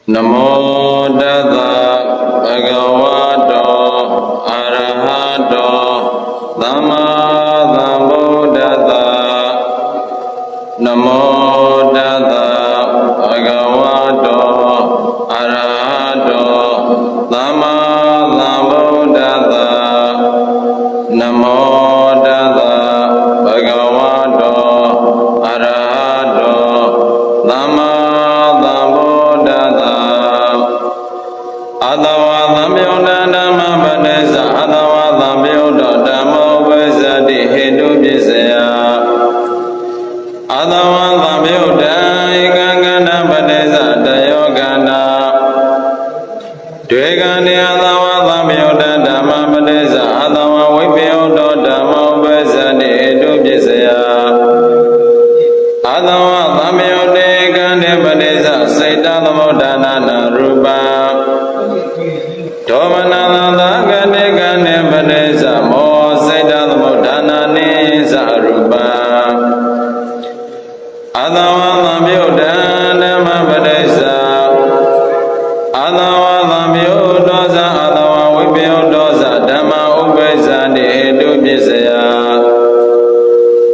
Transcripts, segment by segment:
Namo Tassa Bhagavato Arahato Samma Sambuddhassa. Namo Tassa Bhagavato Arahato Samma Sambuddhassa. Namo Tassa Bhagavato Arahato Samma Adawa Samyuddha Dhamma Padesa Adawa Samyuddha Dhamma Upasati Hetu Pisaya Adawa Samyuddha Ekagana Padesa Dayogana Dvegani Adawa Samyuddha Dhamma Padesa Adawa Vipyuddha Dhamma Upasati Hetu Pisaya Adawa Samyuddha Ekagana Padesa Saita Samudana Rupa Domanala Gane Gane Padesa Mo Saita Samudana Nisa Rupa Adawa Samyuddha Dhamma Padesa Adawa Samyuddha Adawa Vipyuddha Dhamma Upasati Hetu Pisaya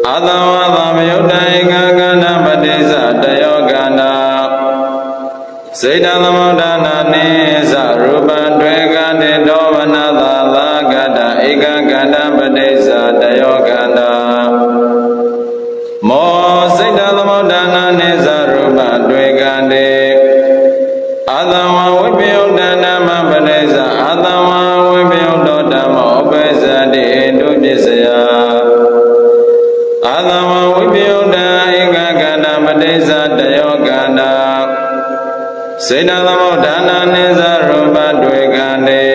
Adawa Samyuddha Ekagana Padesa Dayogana Saita Samudana Nisa Rupa Dvegani Domanala Lagada Ekagana Padesa Dayogana Mo Saita Samudana Nisa Rupa Dvegani Adawa Vipyuddha Dhamma Padesa Adawa Vipyuddha Dhamma Upasati Hetu Pisaya Adawa Vipyuddha Ekagana Padesa Dayogana Saita Samudana Nisa Rupa Dvegani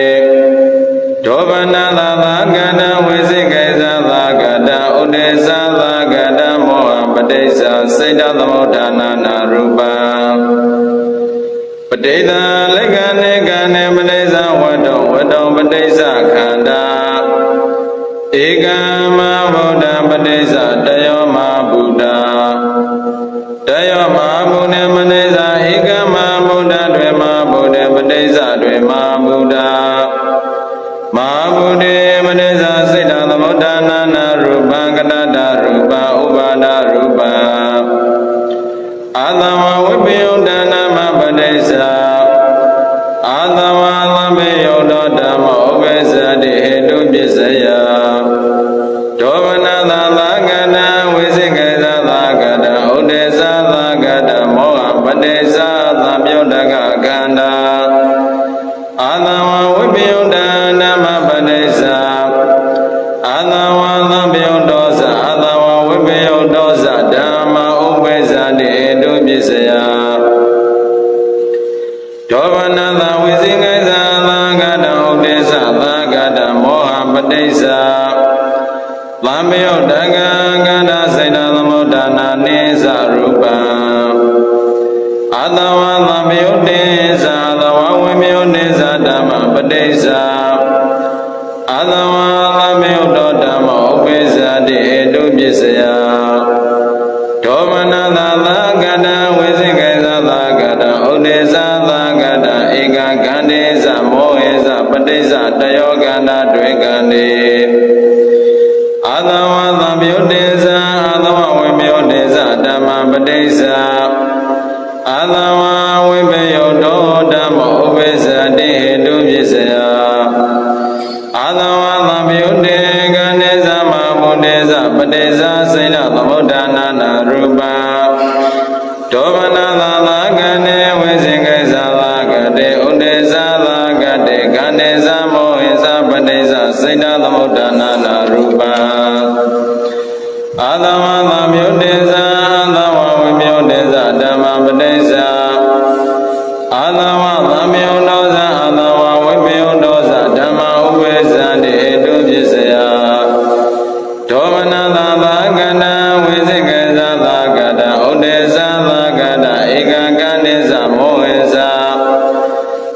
Domanala Lagada Visikesa Lagada Udesa Lagada Moha Padesa Saita Samudana Rupa Padesa Legane Gane Padesa Vado Padesa Khanda Ekama Buddha Padesa Dayoma Buddha Dayoma Buddha Padesa Ekama Buddha Dvema Buddha Padesa Dvema Buddha Mabuddha Padesa Saita Samudana Rupa Kadada Rupa Upada Rupa Adawa Vipyuddha Dhamma Padesa Adawa Samyuddha Dhamma Upasati Hetu Pisaya Domanala Lagada Visikesa Lagada Udesa Lagada Moha Padesa Samyuddha Khanda Adawa Vipyuddha Dhamma Padesa Adawa Samyuddha Adawa Vipyuddha Dhamma Upasati Hetu Pisaya Domanala Visikesa Lagada Udesa Lagada Moha Padesa Samyuddha Khanda Saita Samudana Nisa Rupa Adawa Samyuddha Adawa Vipyuddha Dhamma Padesa Adawa Samyuddha Dhamma Upasati Hetu Pisaya Domanala Lagada Visikesa Lagada Udesa Lagada Ekagana Mohesa Padesa Dayogana Dvegani Adawa Samyuddha Adawa Vipyuddha Dhamma Padesa Adawa Vipyuddha Dhamma Upasati Hetu Pisaya Adawa Samyuddha Ekagana Buddha Padesa Saita Samudana Rupa Domanala Lagane Visikesa Lagade Udesa Lagade Ganesa Mohesa Padesa Saita Samudana Rupa Adawa Samyuddha Adawa Vipyuddha Dhamma Padesa Adawa Samyuddha Adawa Vipyuddha Dhamma Upasati Hetu Pisaya Domanala Lagada Visikesa Lagada Udesa Lagada Ekagana Mohesa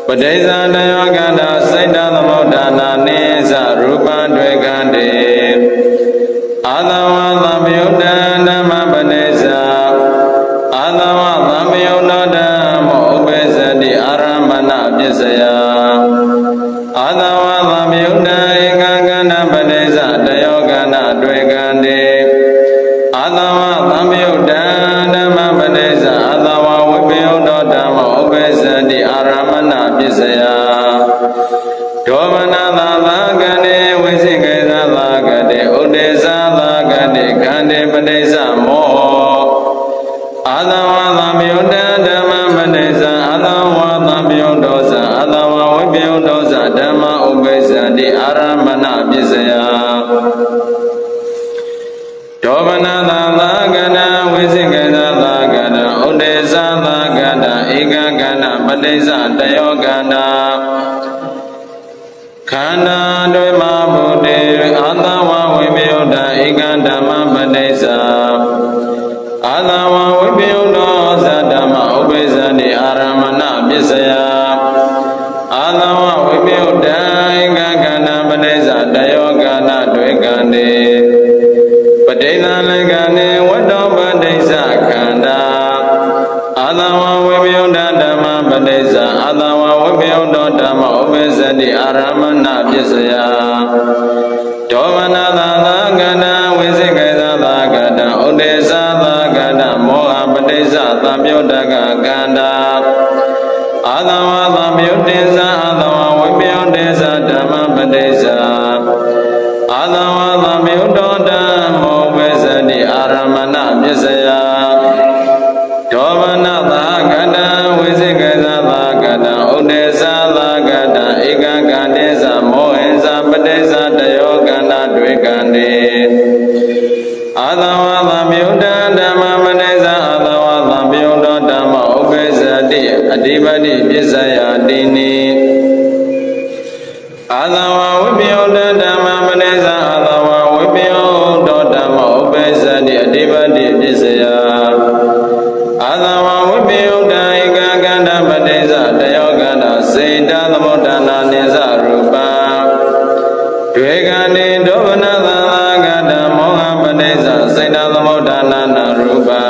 Padesa Dayogana Saita Samudana Nisa Rupa Dvegani Adawa Samyuddha Dhamma Padesa Adawa Samyuddha Dhamma Upasati ပစ္စယအာသဝသမယုတံဧကကန္နပတိစ္စတယောကန္နတွေ့ကံတေအာသဝသမယုတံဓမ္မပတိစ္စအာသဝဝိပယုတောဓမ္မဥပ္ပစ္စတိအာရမဏပစ္စယဒောမနသာသာကတေဝိသိကေသာသာကတေဥဒေသာသာကတေခန္တေပတိစ္စမောအာသဝသမယုတံဓမ္မပတိစ္စအာသဝသမယုတောသအာသဝဝိပယုတောသဓမ္မဥပ္ပစ္စတိအာရမဏပစ္စယဒောမနသာသာကနာဝိသိကေသာသာကနာဥဒေသာသာကနာဧကကနာပတိစ္စတယောကနာခန္ဓာတွေ့မှာဘုဒ္ဓေအာသဝဝိပယုတံဧကဓမ္မပတိစ္စအာသဝဝိပယုတောသဓမ္မဥပ္ပစ္စတိအာရမဏပစ္စယအာသဝဝိပယုတံဧကကနာပတိစ္စတယောကနာတွေ့ကံတေပဋိသန္ဓေကံေဝတ္တောပတိစ္စခန္ဓာအာသဝဝိပယုတံဓမ္မပတိစ္စအာသဝဝိပယုတောဓမ္မဥပ္ပစ္စတိအာရမဏပစ္စယဒောမနသာသာကနာဝိသိကေသာသာကတံဥဒေသာသာကတံမောဟပတိစ္စသံယုတကကန္တာအာသဝသံယုတေသအာသဝဝိပယုတေသဓမ္မပတိစ္စအာသဝသံယုတောဓမ္မောပစ္စတိအာရမဏပစ္စယဒောမနသာကတံဝိသိကေသာသာကတံဥဒေသာသာကတံဧကကန္တေသမောဟေသပတိစ္စတယောကန္နာတွေ့ကံတေအာသဝသမယုတံဓမ္မပတိစ္စအာသဝသမယုတောဓမ္မဥပ္ပစ္စတိအဓိပတိပစ္စယတိနိအာသဝဝိပယုတံဓမ္မပတိစ္စအာသဝဝိပယုတောဓမ္မဥပ္ပစ္စတိအဓိပတိပစ္စယအာသဝဝိပယုတံဧကကန္တပတိစ္စတယောကန္တစေတသမုဋ္ဌာနာနိစ္စရူပံတွေ့ကံတေဒောမနသာသာကတံမောဟပတိစ္စစေတသမုဋ္ဌာနာနာရူပံ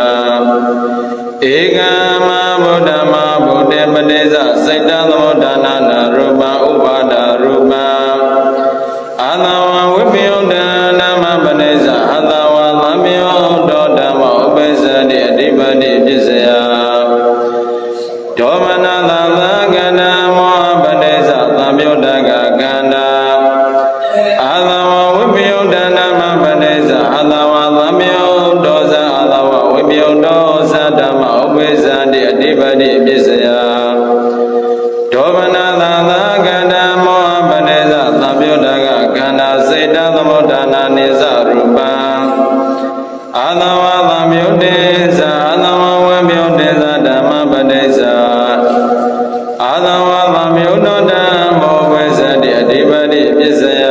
ဧကမဗုဒ္ဓမဗုဒ္ဓေပတိစ္စစေတသမုဋ္ဌာနာနာရူပံဥပါဒရူပံအာသဝဝိပယုတံဓမ္မပတိစ္စအာသဝသမယုတောဓမ္မဥပ္ပစ္စတိအဓိပတိပစ္စယဒောမနသာသာကတံမောဟပတိစ္စသံယုတကကန္တာအာသဝဝိပယုတံဓမ္မပတိစ္စအာသဝသမယုတောသအာသဝဝိပယုတောသဓမ္မဥပ္ပစ္စတိအဓိပတိပစ္စယဒောမနသာသာကတံမောဟပတိစ္စသံယုတကကန္တာစေတသမုဋ္ဌာနာနိစ္စရူပံအာသဝသမယုတေသအာသဝဝိပယုတေသဓမ္မပတိစ္စအာသဝသမယုတောဓမ္မောပစ္စတိအဓိပတိပစ္စယ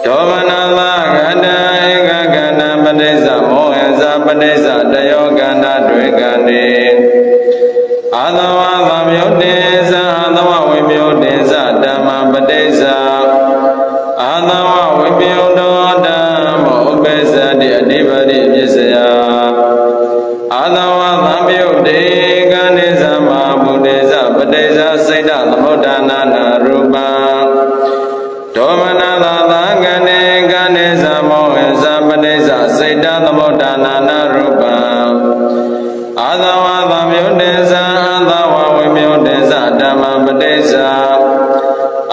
ဒောမနသာကတံဧကကန္တပတိစ္စမောဟေသပတိစ္စတယောကန္တတွေ့ကံတေအာသဝသမယုတေသအာသဝဝိပယုတေသဓမ္မပတိစ္စအာသဝဝိပယုတောဓမ္မောဥပ္ပစ္စတိအဓိပတိပစ္စယအာသဝသမယုတေကန္တေသမဗုဒ္ဓေသပတိစ္စစေတသမုဋ္ဌာနာနာရူပံဒောမနသာသာကန္တေကန္တေသမောဟေသပတိစ္စစေတသမုဋ္ဌာနာနာရူပံအာသဝသမယုတေသအာသဝဝိပယုတေသဓမ္မပတိစ္စ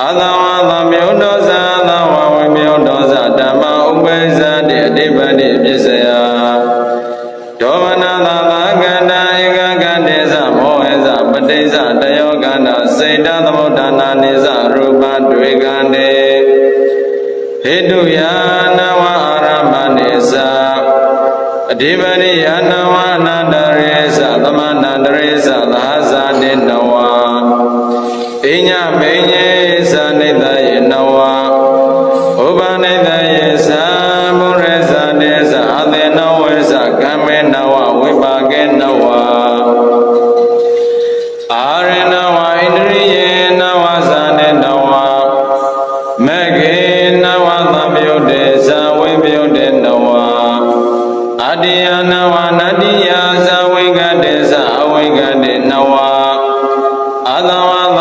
အာသဝသမယုတောသအာသဝဝိပယုတောသဓမ္မဥပ္ပစ္စတိအဓိပတိပစ္စယဒောမနသာသာကန္တဧကကန္တေသမောဟေသပတိစ္စတယောကန္တစေတသမုဋ္ဌာနာနိစ္စရူပံတွေ့ကံတေဟေတုယာနဝအာရမဏိသအဓိပတိယာနဝအနန္တရေသသမန္တရေသသာဇာတိနဝပညာပိညေသနိတယေနဝဥပနိတယေသမုရေသတေသအသေနဝေသကမ္မေနဝဝိပါကေနဝအာရေနဝဣန္ဒရိယေနဝသနေနဝမေခေနဝသမယုတေသဝိပယုတေနဝအတ္တိယနဝနတ္တိယသဝိကတေသအဝိကတေနဝအာသဝသ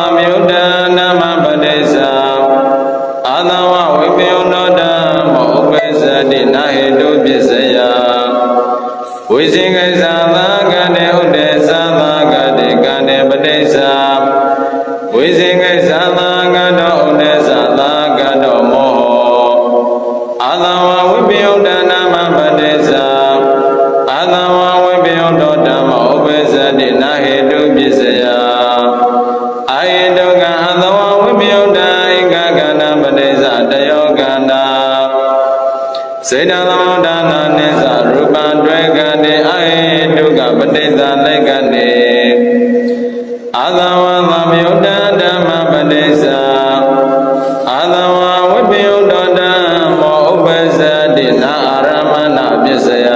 တိစ္ဆာဝိဇင်ကိသသာကတောဥဒေသသာကတောမောအာသဝဝိပယုဒ္ဒနာမပတိစ္ဆာအာသဝဝိပယုဒ္ဓဓမ္မဥပ္ပဇ္ဇတိနာဟေတုပစ္စယအာယေတုကအာသဝဝိပယုဒ္ဓဧကကန္နာပတိစ္ဆာတယောကန္နာစေတသမုဒ္ဒနာနိသရူပံတွေ့ကတိအာယေတုကပတိစ္ဆာလိကတိအာသဝသမယုဒ္ဓဓမ္မပတိစ္ဆာအာသဝဝိပယုဒ္ဓဓမ္မောဥပ္ပဇ္ဇတိနာအာရမဏပစ္စယ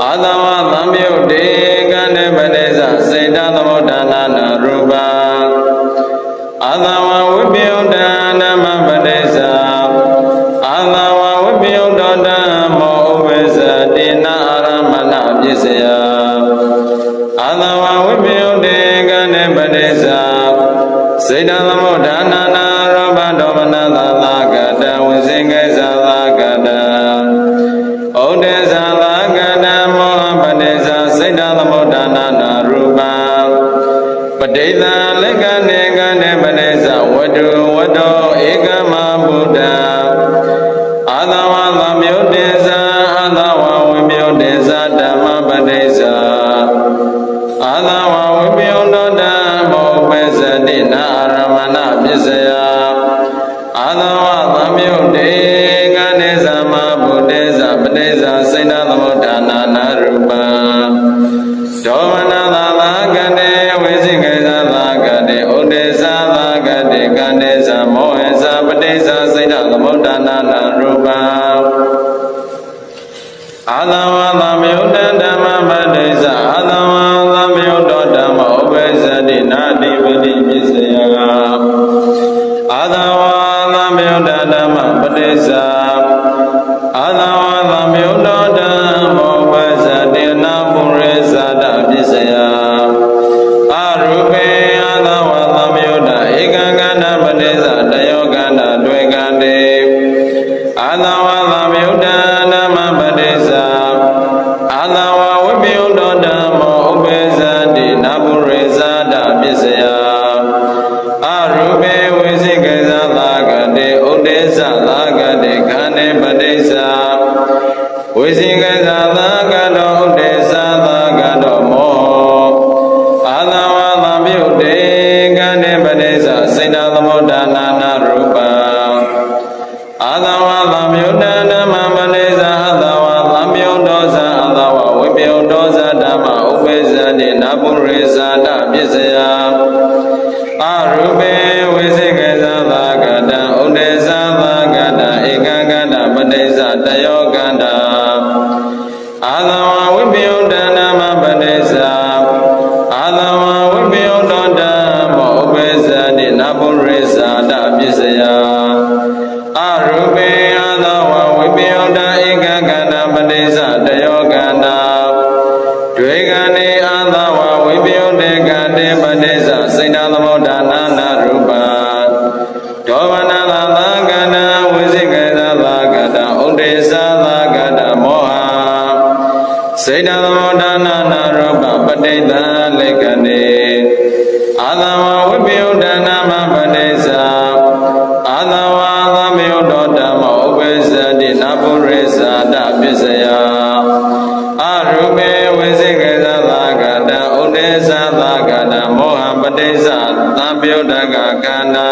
အာသဝသမယုဒ္ဓေကန္တေပတိစ္ဆာစေတသမုဒ္ဒနာနရူပံအာသဝဝိပယုဒ္ဓဓမ္မပတိစ္ဆာအာသဝဝိပယုဒ္ဓဓမ္မောဥပ္ပဇ္ဇတိနာအာရမဏပစ္စယအာသဝဝိပယုဒ္ဓေကန္တေပတိစ္ဆာစေတသမုဒ္ဒနာနရောဘဒေါမနသသာကတဝိဇင်ကိသသာကတဩဒေသသာကတမောဟပတိစ္ဆာစေတသမုဒ္ဒနာနရူပံပဋိသလိကနေကန္တေပတိစ္ဆာဝတ္တုဝတ္တောဧကမဗုဒ္ဓအာသဝသမယုတေသအာသဝဝိပယုတေသဓမ္မပတိစ္ဆာအာသဝဝိပယုဒ္ဓဓမ္မောဥပ္ပဇ္ဇတိနာအာရမဏပစ္စယအာသဝသမယုတေကန္တေသမဗုဒ္ဓေသပတိစ္ဆာစေတသမုဒ္ဒနာနရူပံဒေါမနသသာကတေဝိဇိကေသသာကတေဥဒေသသာကတေကန္တေသမောဟေသပတိစ္ဆာစေတသမုဒ္ဒနာနရူပံအာသဝသမယုတ္တဓမ္မပတိစ္ဆာအာသဝသမယုတ္တဓမ္မဥပ္ပဇ္ဇတိနာတိပတိပစ္စယအာသဝသမယုတ္တဓမ္မပတိစ္ဆာအာသဝသမယုတ္တဓမ္မဥပ္ပဇ္ဇတိနာပုရိသတပစ္စယအာရူပေအာသဝသမယုတ္တဧကကန္နာပတိစ္ဆာတယောကန္နာတွေ့ကန္တေအာသဝသမယုတ္တဓမ္မပတိစ္ဆာအာသဝဝိပယုဒ္ဓဓမ္မောဥပ္ပဇ္ဇတိနာပုရိသတပစ္စယအာရူပေဝိဇိကေသသာကတေဥဒေသသာကတေခန္တေပတိစ္ဆာဝိဇိကေသသာကတောဥဒေသသာကတောမောအာသဝသမယုတေခန္တေပတိစ္ဆာစေတသမုဒ္ဒနာနရူပံအာသဝသမယုတ္တဓမ္မပတိစ္ဆာအာသဝသမယုတ္တောသအာသဝဝိပယုတ္တောသဓမ္မဥပ္ပဇ္ဇတိနာပုရိသတပစ္စယအာရူပေဝိဇိကေသသာကတဥဒေသသာကတဧကကတပတိစ္ဆာတယောကန္တာအာသဝဝိပယုတ္တဓမ္မပတိစ္ဆာအာသဝဝိပယုတ္တောဓမ္မဥပ္ပဇ္ဇတိနာပုရိသတပစ္စယအာရူပေအာသဝဝိပယုတ္တဧကကန္နာပတိစ္ဆာတယောကန္နာတွေ့ကန္တေအာသဝဝိပယုတ္တေကန္တေပတိစ္ဆာစေတသမုဒ္ဒနာနရူပံဒေါမနသသာကန္နာဝိဇိကေသသာကတဥဒေသသာကတမောဟစေတသမုဒ္ဒနာနရူပံပဋိသလိကတိအာသဝဝိပယုတ္တနာမပတိစ္ဆာအာသဝသမယုတ္တဓမ္မဥပ္ပဇ္ဇတိနာပုရိသတပစ္စယအာရူပေဝိဇိကေသသာကတဥဒေသသာကတမောဟပတိစ္ဆာသံပြုတ္တကကန္နာ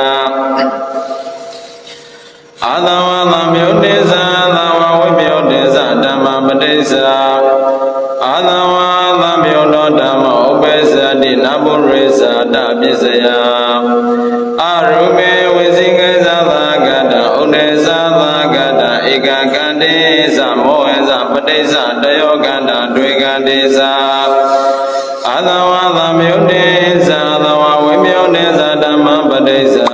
အာသဝသမယုတေသအာသဝဝိပယုတေသဓမ္မပတိစ္ဆာအာသဝသမယုတ္တဓမ္မဥပ္ပဇ္ဇတိနာပုရိသတပစ္စယအာရူပေဝိဇိကေသသာကတဥဒေသသာကတဧကကန္တေသမောဟေသပတိစ္ဆာတယောကန္တာတွေ့ကန္တေသအာသဝသမယုတေသအာသဝဝိပယုတေသဓမ္မပတိစ္ဆာ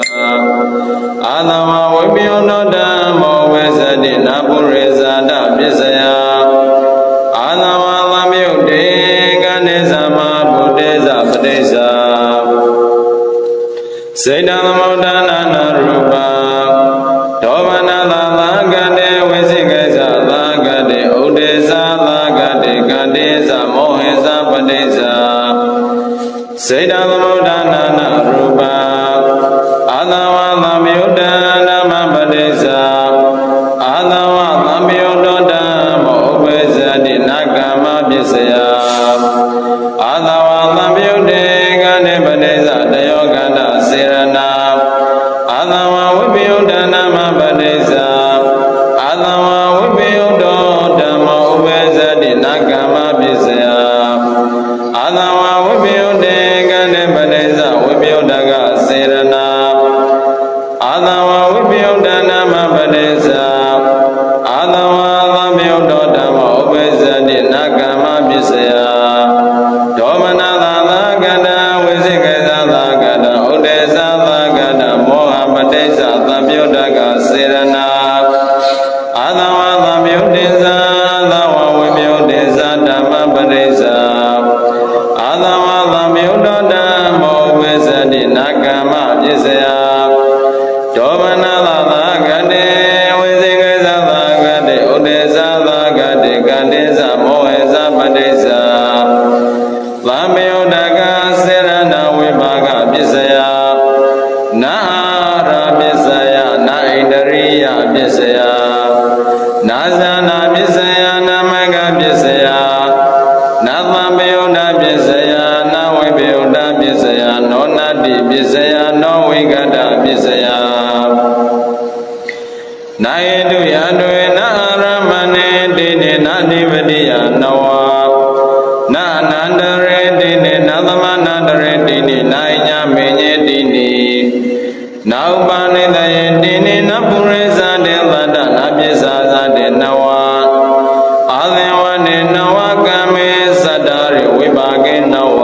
အာသဝဝိပယုတ္တဓမ္မောဝေဇတိနာပုရိသတပစ္စယအာသဝသမယုတေကန္တေသမဗုဒ္ဓေသပတိစ္ဆာစေတသမုဒ္ဒနာနရူပံဒေါမနသသာကတေဝိဇိကေသသာကတေဥဒေသသာကတေကန္တေသမောဟေသပတိစ္ဆာ စေတသမုဒ္ဒနာနာရူပအာသဝသံယုဒ္ဒနာမပတိစ္ဆာအာသဝသံယုဒ္ဒဓမ္မောဥပ္ပဇ္ဇတိနာကမ္မပစ္စယအာသဝသံယုဒ္ဒေကနိပတိစ္ဆာတယောကန္တစေရနာအာသဝဝိပယုဒ္ဒနာမပတိစ္ဆာအာသဝဝိပယုဒ္ဓဓမ္မောဥပ္ပဇ္ဇတိနာကမ္မပစ္စယအာသဝဝိပယုဒ္ဒေကနိပတိစ္ဆာဝိပယုဒ္ဓကစေရနာအာသဝဝိပယုဒ္ဓနာမပတိစ္ဆာအာသဝသံယုဒ္ဓဓမ္မောဥပ္ပဇ္ဇတိနာကမ္မပစ္စယဒေါမနသာသကတဝိသိကေသသာကတဥဒေသသာကတမောဟပတိစ္ဆာသံယုဒ္ဓကစေရနာအာသဝသံယုဒ္ဒေသသဝဝိပယုဒ္ဒေသဓမ္မပတိစ္ဆာအာသဝသံယုဒ္ဓဓမ္မောဥပ္ပဇ္ဇတိနာကမ္မပစ္စယဒေါမနသာသကတေဝိသိကေသသာကတေဥဒေသသာကတေကတိစ္ဆမောဟေသပတိစ္ဆာသံယုဒ္ဓကစေရနာဝိပါကပစ္စယနာအာရပစ္စယနာဣန္ဒရိယပစ္စယနာဇာနာပစ္စယနာမဂပစ္စယနာသံယုဒ္ဓပစ္စယနာဝိပယုဒ္ဓပစ္စယနောနတိပစ္စယနောဝိကတပစ္စယနာယေတုယတွေနာအာရမဏေတိနေနာဓိပတိယနဝနာနန္တရေတိနေနာသမနန္တရေတိနေနာညမေညေတိနေနာဥပနိတယေတိနေနပုရိသတေသတ္တနာပစ္စာသတေနဝအာသင်ဝနေနဝကမေသတ္တရေဝိပါကေနဝ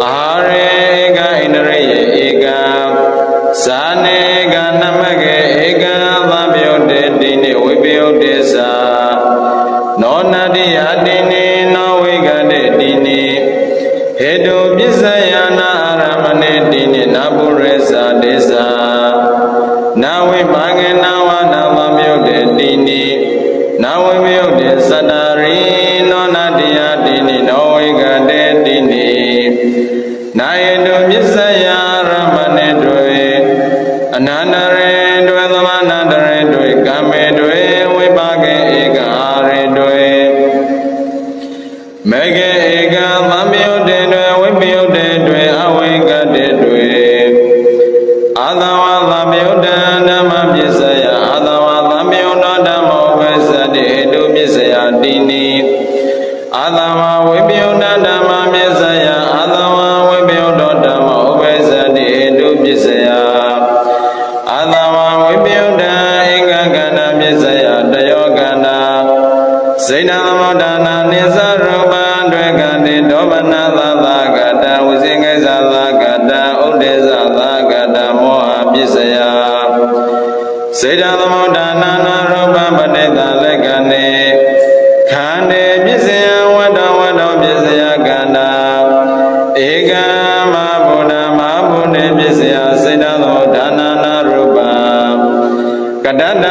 အာရေဧကဣန္ဒရိယေဧကဇာနေကနမကေဧကသံယုဒ္ဒေတိနေဝိပယုဒ္ဒေသနောနတိယတိနေနောဝိကတေတိနေဟေတုပစ္စယနာအာရမဏေတိနေနပုရိသတေသနာဝိပါကေနဝနာသံယုဒ္ဒေတိနေနာဝိပယုဒ္ဒေသတ္တရိနောနတိယတိနေနောဝိကတေတိနေနာယေတုပစ္စယအာရမဏေတွေအနန္တရေတွေသမနန္တရေတွေကမ္မေတွေဝိပါကေဧကအာရေတွေမေကေဧကသံယုဒ္ဒေတွေဝိပယုဒ္ဒေတွေအဝိကတေတွေအာသဝသံယုဒ္ဓဓမ္မပစ္စယအာသဝသံယုဒ္ဓဓမ္မောဝိသတိဟေတုပစ္စယတိနိအာသဝဝိပယုဒ္ဓဓမ္မပစ္စယအာသဝဝိပယုဒ္ဓဓမ္မောဝိသတိဟေတုပစ္စယအာသဝဝိပယုဒ္ဓဧကကန္တပစ္စယတယောကန္တစေတသမုဒ္ဒနာနိသရူပံတွေကတိဒေါမနသာသကတဝိသိကေသသာကတဥဒေသသာကတမောဟပစ္စယစေတသမုဒ္ဒနာနာရူပံပဋိသလက္ခဏေခန္တေပစ္စယဝတ္တဝတ္တပစ္စယကန္တဧကမဗုဒ္ဓမဗုဒ္ဓပစ္စယစေတသမုဒ္ဒနာနာရူပံကတတ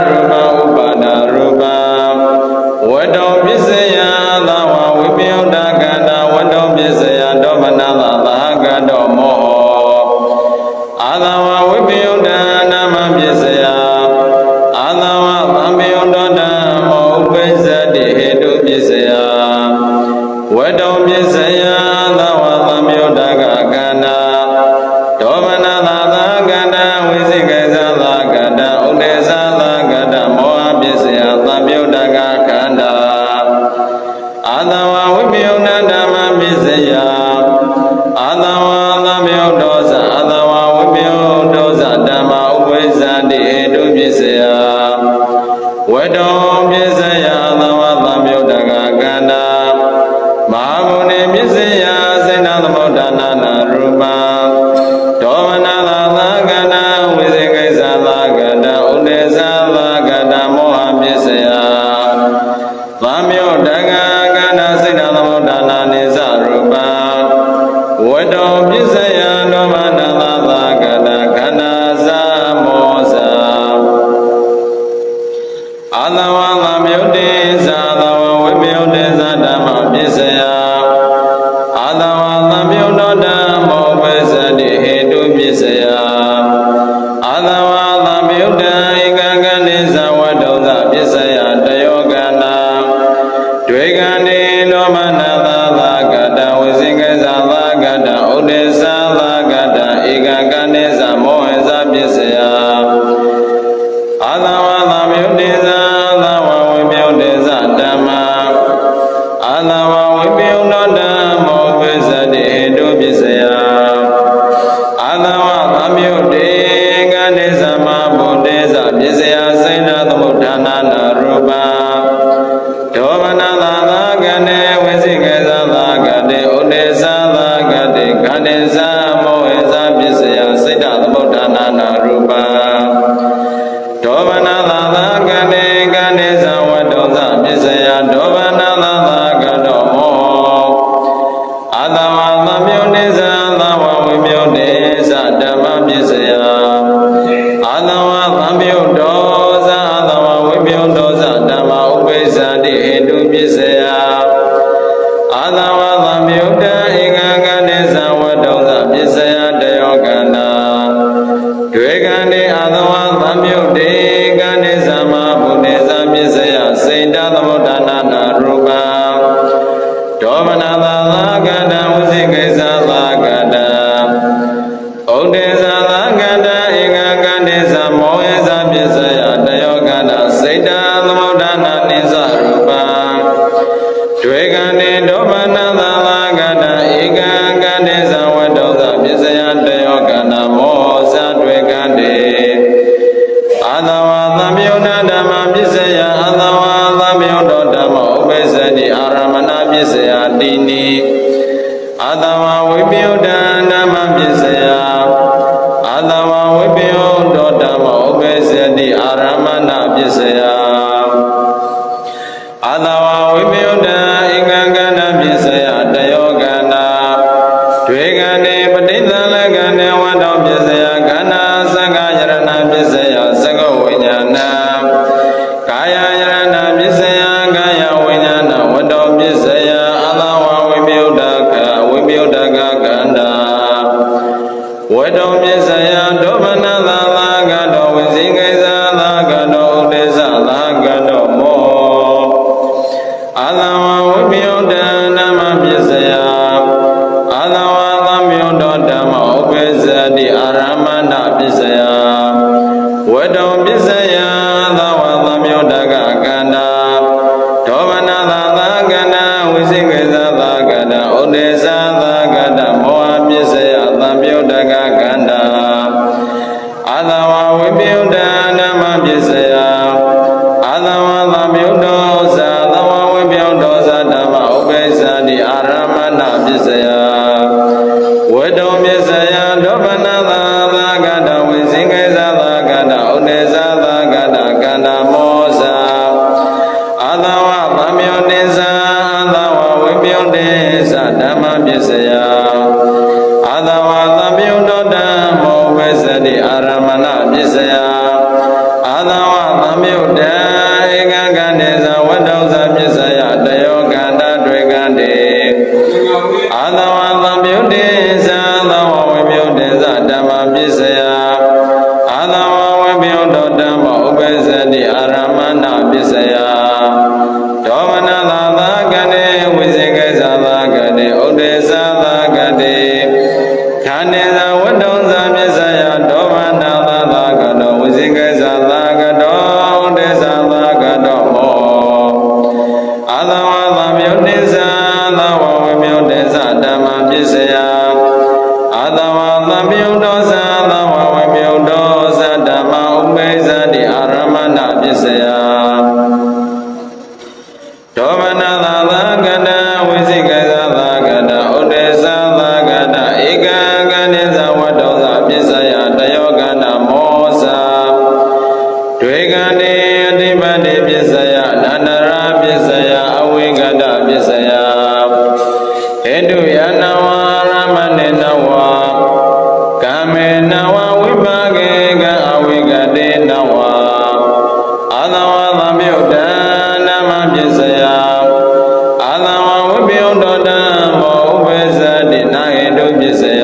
ရူပဥပါဒရူပံဝတ္တောပစ္စယသဝဝိပယုဒ္ဓကန္တဝတ္တောပစ္စယဒေါမနသာသာကတောမောအာသဝဝိပယုဒ္ဓနာမပစ္စယအာသဝသံယုဒ္ဓဓမ္မောဥပ္ပဇ္ဇတိဟေတုပစ္စယဝတ္တောပစ္စယသဝသံယုဒ္ဓကကန္တဒေါမနသာသာကန္တဝိသိကေသသာကတဥဒေသသာကတမောဟပစ္စယသံယုဒ္ဓကခန္ဓာအာသဝဝိပယုဒ္ဓဓမ္မပစ္စယအာသဝသံယုဒ္ဓောသအာသဝဝိပယုဒ္ဓောသဓမ္မဥပ္ပဇ္ဇတိဟေတုပစ္စယဝတ္တောပစ္စယအာသဝသံယုဒ္ဓကခန္ဓာမဟာမုနိပစ္စယစေတသမုဒ္ဒနာနာရူပံဒေါမနသာသကန္တဝိသိကိစ္စသာကန္တဥဒေသသာကန္တမောဟပစ္စယသံယုဒ္ဓကကန္တစေတသမုဒ္ဒနာနိသရူပံဝတ္တောပစ္စယဒေါမနသာသကန္တခန္ဓာသမောဇာအာသဝသံယုဒ္ဓေသသဝဝိပယုဒ္ဓေသဓမ္မပစ္စယအာသဝသံယ ဇာမောဟေဇာပစ္စယစိတ်တသမုဋ္ဌာနာနာရူပဒောဗနာသာသာကတေကတေဇဝတ္တောဇပစ္စယဒောဗနာသာသာကတောမောအာသဝသမြုတေဇသဝဝိမြုတေဇဓမ္မပစ္စယအာသဝသမြုတောဇအာသဝဝိမြုတောဇဓမ္မဥပိစ္ဆာတိဟေတုပစ္စယအာသဝသမြုတံဧကကတေဇဝတ္တောဇပစ္စယတယောကန္နာတွေကံတေအာသဝသမြုတေကံတေဇမဘုတေဇပစ္စယစိတ်တသမုဋ္ဌာနာနာရူပဒောမနာသာသာကတံဝစိကိစ္စသာကတံဩတေဇသာကတံဧကကတေဇမောဟေဇပစ္စယတယောကန္နာစိတ်တသမုဋ္ဌာနာနိစ္စရူပတွေကံတေဒောမနာသာသာကတံဧကကတေဇဝတ္တောဇပစ္စယတယောကန္နာမောဟဇတွေကံတေအာသဝသမြုဒ္ဓဓမ္မပစ္စယအာသဝသမြုဒ္ဓဓမ္မဥပိစ္ဆတိအာရမဏပစ္စယတိနိအာသဝဝိပယုဒ္ဓဓမ္မပစ္စယအာသဝဝိပယုဒ္ဓဓမ္မဥပိစ္ဆတိအာရမဏပစ္စယအာသဝဝိပယုဒ္ဓဧကကန္နပစ္စယတယောကန္နာတွေကံတေပဋိသလကံတေဝတ္တောပစ္စယကန္နာသက္ကယရဏပစ္စယသက္ကဝိညာဏကာယယရဏပစ္စယကာယဝိညာဏဝတ္တောပစ္စယအာသဝဝိပယုဒ္ဓကဝိပယုဒ္ဓကကန္နာဝတ္တောပစ္စယဒောမနသာသာကတောဝစီကိစ္စသာကတောဥဒေသသာကတောမောအာသဝဝိပယုဒ္ဓဓမ္မပစ္စယအာသဝသမြုဒ္ဓဓမ္မဥပိစ္ဆတိအာရမဏပစ္စယဝတ္တောပစ္စယသဝသမြုဒ္ဓကကန္နာဒောမနသာသာကန္နာဝိစိကိစ္စသာကတံဥဒေသသာကတံမောဟပစ္စယသမြုဒ္ဓကကန္နာအာသဝဝိပယုဒ္ဓဓမ္မပစ္စယအာသဝသမြုဒ္ဓောဇာသဝဝိပယုဒ္ဓောဇဓမ္မဥပိစ္ဆတိအာရမဏပစ္စယဝတ္တောပစ္စယဒောပနသာသာကတဝိစိကိစ္စသာကတဥဒေသသာကတကန္နာမောဇာအာသဝသမြုတေဇာအာသဝဝိပယုတေဇဓမ္မပစ္စယအာသဝသမြုဒ္ဓဓမ္မောဝိသတိအာရမဏပစ္စယအာသဝသမြုဒ္ဓဧကကန္တေဇဝတ္တောဇပစ္စယတယောကန္တာတွေကန္တေအာသဝသမြုတေဇာသဝဝိပယုတေဇဓမ္မပစ္စယအာသဝဝိပယုဒ္ဓဓမ္မဥပိစ္ဆတိအာရမဏပစ္စယဒောမနသာသာကတေဝိစေကိစ္စသာကတေဥဒေသသာကတေခန္တေဇဝတ္တောဇပစ္စယဒောမနသာသာကတောဝိစေကိစ္စသာကတောဥဒေသသာကတောမောအာသဝသမြုတေဇာသဝဝိပယုတေဇဓမ္မပစ္စယအာသဝသမြုတောဇာသဝဝိပယုတောဇဓမ္မဥပိစ္ဆတိအာရမဏပစ္စယဒောမနသာသာကတဝိစိကိစ္စသာကတဥဒေသသာကတဧကကန္တေဇဝတ္တောဇပစ္စယတယောကန္နာမောဇာတွေကံတေအတိပတိပစ္စယနန္တရာပစ္စယအဝိကတပစ္စယဟေတုယနဝရမဏေနဝကာမေနဝဝိပါကေကအဝိကတေနဝအာသဝသမြုဒ္ဓဓမ္မပစ္စယအာသဝဝိပယုဒ္ဓဓမ္မောဥပိစ္ဆတိနာဟေတုပစ္စယ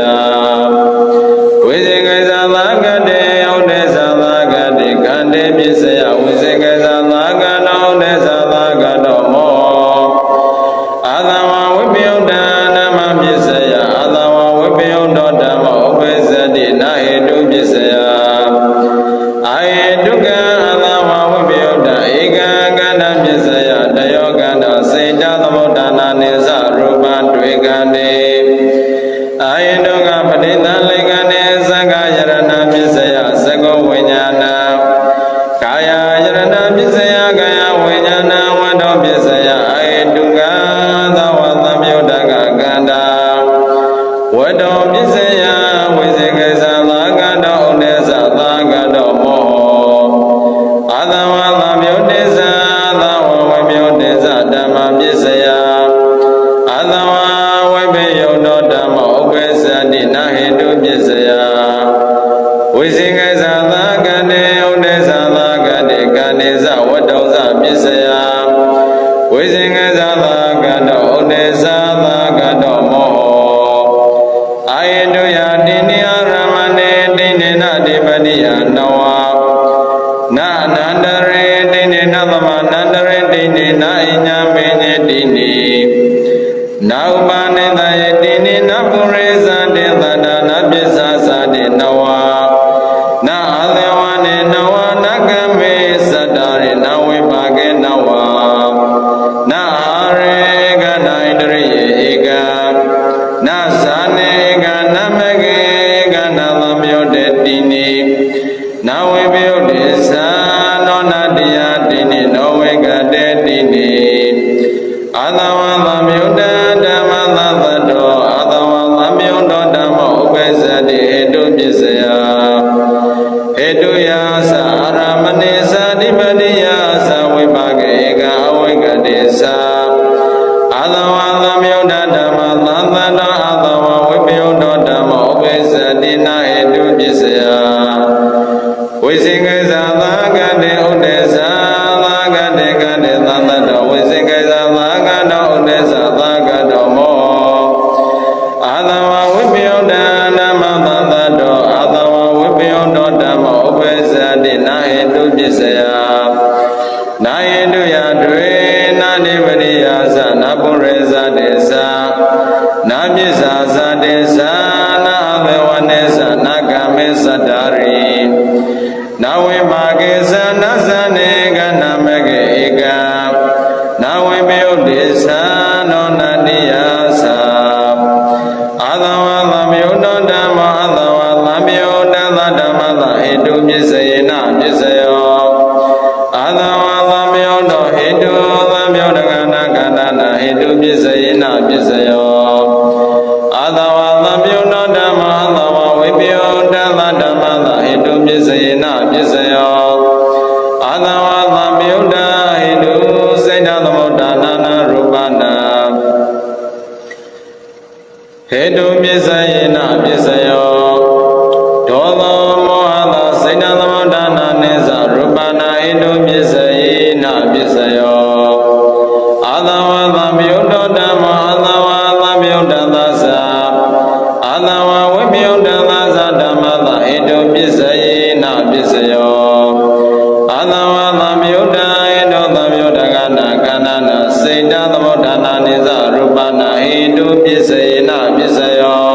ဝိစေကိစ္စသာကတေဥဒေသသာကတေကန္တေပစ္စယဝိစေကိစ္စသာကတောဥဒေသသာကတောမောအာသဝဝိပယုဒ္ဓဓမ္မပစ္စယအာသဝဝိပယုဒ္ဓဓမ္မောဥပိစ္ဆတိနာဟေတုပစ္စယအာဟေတုကအာသဝဝိပယုဒ္ဓဧကကန္တပစ္စယတယောကန္တစေတသမုဋ္ဌာနာနိစ္စရူပတွေကန္တေအာဟေတုကပဋိသလိကန္တေသက္ကယရဏပစ္စယသက္ကဝိညာဏကာယယရဏပစ္စယကာယဝိညာဏဝတ္တောပစ္စယအာဟေတုကသဝသမြုဒ္ဓကကန္တာဝတ္တောပစ္စ စ္စယဝိဇေကေသသာကတောဥဒေသသာကတောမောအာသဝါသမြုတ်တေသသာဝဝေမြုတ်တေသဓမ္မပစ္စယအာသဝါဝိဘေယုတောဓမ္မဥပ္ပစ္စတိနဟေတုပစ္စယဝိဇေကေသသာကတေဥဒေသသာကတေကာနေသဝတ္တောသပစ္စယဝိဇေကေသသာကတောဥဒေသသာကတောမောအာယေတုယတိနိယရမဏေတိနေနတိပတိယနဝနာနန္တရေတိနေနသမနန္တရေတိနေနဣညာမေညေတိနေနာဥပါနေတယေတိနေနပုရိသတေသတ္တနာပစ္ဆာသတေနဝနာအသေဝနေနဝနကမေသတ္တရေနဝိပါကေနဝနာရေကနာဣတရိယေဧကနာဇာနေကနမကေကနာသမယောတေတိနိနာဝေပယုတေသနောနာတယတိနိနောဝေကတေတိနိအာသဝံသမယုတဓမ္မသသတောအာသဝံသမယုတောဓမ္မဥပ္ပစ္စတိဟေတုပစ္စယဟေတုယာသအာရမဏေသတိပတိယာသဝိပါကေဧကအဝိကတေသအာသဝသမယုတဓမ္မသသတောအာသဝဝိပယုတောဓမ္မဥပ္ပစ္စတိနဟေတုပစ္စယဝိစေကေသသာကတေဥဒေသသာကတေကတေသသတောဝိစေကေသသာကတောဥဒေသသာကတောမောအာသဝဝိပယုတဓမ္မသသတောအာသဝဝိပယုတောဓမ္မဥပ္ပစ္စတိနဟေတုပစ္စယနာယေတုယတွေနာတိပရိယာသနာပုရိသတေသနာပစ္စာသတေသနာအဘေဝနေသနာကမေသတ္တရိနာဝိပါကေသနာသနေကနာမကေဧကနာဝိပယုတေသနောနတိယသအာသဝသမယုတောဓမ္မအာသဝသမယုတသဓမ္မသဟေတုပစ္စယေနပစ္စယောအာသဝသမယုတောဟေတုသမယုတကနာကန္တနာဟေတုပစ္စယေနပစ္စယောအာသဝသမယုတောဓမ္မအာသဝဝိပယုတသဓမ္မသဟေတုပစ္စယေနပစ္စယောအာသဝသမယုတဟေတုစေတသမုဋ္ဌာနာနာရူပနာဟေတုပစ္စယေနပစ္စယောဒောသောမောဟသောစေတသမုဋ္ဌာနာနေသရူပနာဟေတုပစ္စယေနပစ္စယောအာသဝသမယုတောဓမ္မအာသဝသမယုတသသအာသဝဝိပယုတသသဓမ္မသဟေတုပစ္စယေနပစ္စယောအာသဝသမယုတဟေတုသမယုတကနာကန္နာနာစေတသမုဋ္ဌာနာနေသရူပနာဟေတုပစ္စယေနပစ္စယော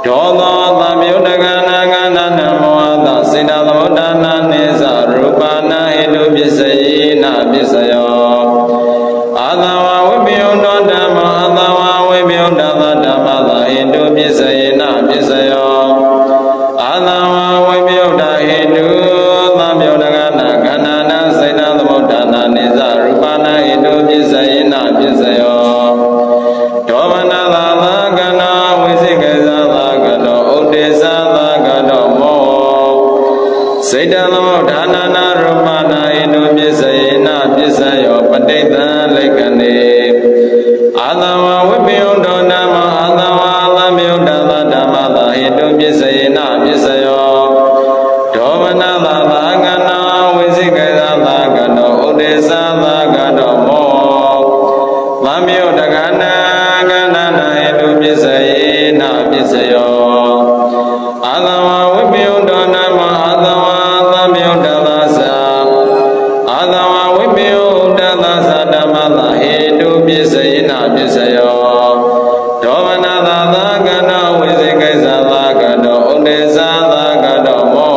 ဒောသောသမယုတကနာကန္နာနာမောဟသစေတသမုဋ္ဌာနာနေသရူပနာဟေတုပစ္စယေနပစ္စယောအာသဝဝိပယုတောဓမ္မအာသဝဝိပယုတသဓမ္မသဟေတုပစ္စယေနပစ္စယောအာသဝဝိပယုတဟေတုသမယုတကနာကန္နာနာစေတသမုဋ္ဌာနာနေသရူပနာဟေတုပစ္စယေနပစ္စယောဒောမနသာသာကနာဝိသိကေသသာကတောဥဒေသသာကတောမောစေတသမုဋ္ဌာနာနာရူပနာဟေတုပစ္စယေနပစ္စယောပဋိသံလိကနေအာသဝဝိပယုတောဓမ္မအာသဝသမယုတသဓမ္မသဟေတုပစ္စယေနပစ္စယောဒောမနသာသာကနာဝိသိကေသသာကတောဥဒေသသာကတောမောသမယုတကနာကနာနာဟေတုပစ္စယေနပစ္စယောအာသဝဝိပယုတောဓမ္မအာသဝသမယုတသသအာသဝဝိပယုတသသဓမ္မသဟေတုပစ္စယေနပစ္စယောဒောမနသာသာကနာဝိသိကိသသာကတောဥဒေသသာကတောမော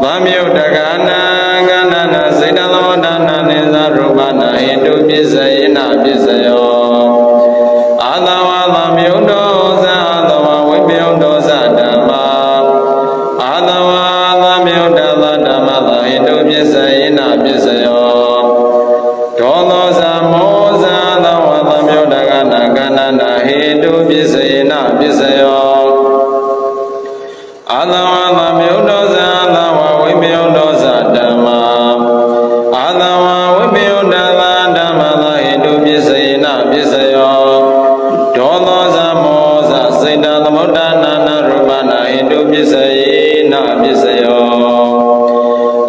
သမယုတကနာကနာနာစေတသမုဋ္ဌာနာနေသရူပနာဟေတုပစ္စယေနပစ္စယောအာသဝသမယုတောသအာသဝဝ သဝါသမြုဒ္ဒောဇာသဝဝိပယုဒ္ဒောဇာဓမ္မာအာသဝါဝိပယုဒ္ဒောဇာဓမ္မာသာဟိတုပစ္စယေနပစ္စယောဒောသောဇမောဇစေတသမုဒ္ဒနာနာရူပနာဟိတုပစ္စယေနပစ္စယော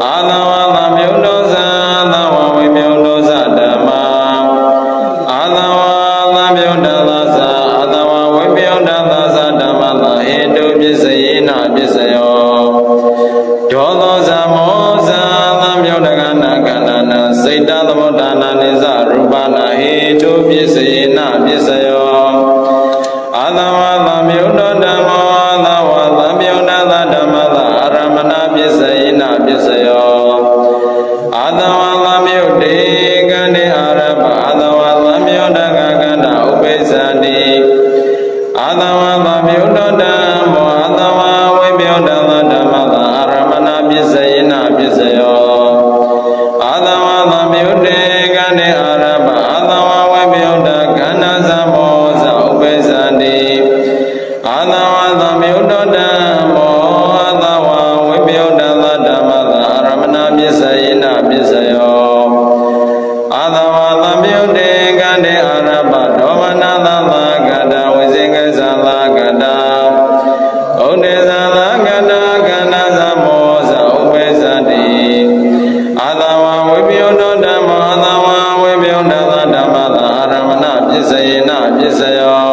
အာသဝါသမြုဒ္ဒောဇာသဝဝိပယုဒ္ဒောဇာဓမ္မာအာသဝါသမြုဒ္ဒောဇာအာသဝါဝိပယုဒ္ဒောဇာဓမ္မာသာဟိတုပစ္စယေနပစ္စယောဒောသောဇမောဇသမြုဒ္ဒကနာကန္နာနာစေတသမုဒ္ဒနာနိဇရူပနာဟိတုပစ္စယေနပစ္စယောအာသဝါသမြုဒ္ဒောဓမ္မောအာသဝါသမြုဒ္ဒောဓမ္မသာအာရမဏပစ္စယေနပစ္စယောအာသဝါသမြုဒ္ဒေကန္တေအာရပအာသဝါသမြုဒ္ဒကကန္နာဥပိစ္ဆတိအာသဝါသမြုဒ္ဒောဓမ္မောအာသဝါဝိပယုဒ္ဒောဓမ္မသာအာရမဏပစ္စယေနပစ္စယောအာသဝါသမြုဒ္ဒေကန္တေအာရပအာသဝါဝိပယုဒ္ဒေကန္နာသမောဇဥပိစ္ဆတိအာသဝါသမြုဒ္ဒောဓမ္မောအာသဝါဝိပယုဒ္ဒောဓမ္မသာအာရမဏပစ္စယေနပစ္စယောအာသဝါသမြုဒ္ဒေကန္တေအာရပဒောမနာသသကတဝိဇင်္ဂဇာသကတဩဒေဇာသကတကန္နာသမောဇဥပိစ္ဆတိအာသဝါဝိပယုဒ္ဒောဓမ္မောအာသဝါဝိပယုဒ္ဒောဓမ္မသာအာရမဏပစ္စယေနပစ္စယော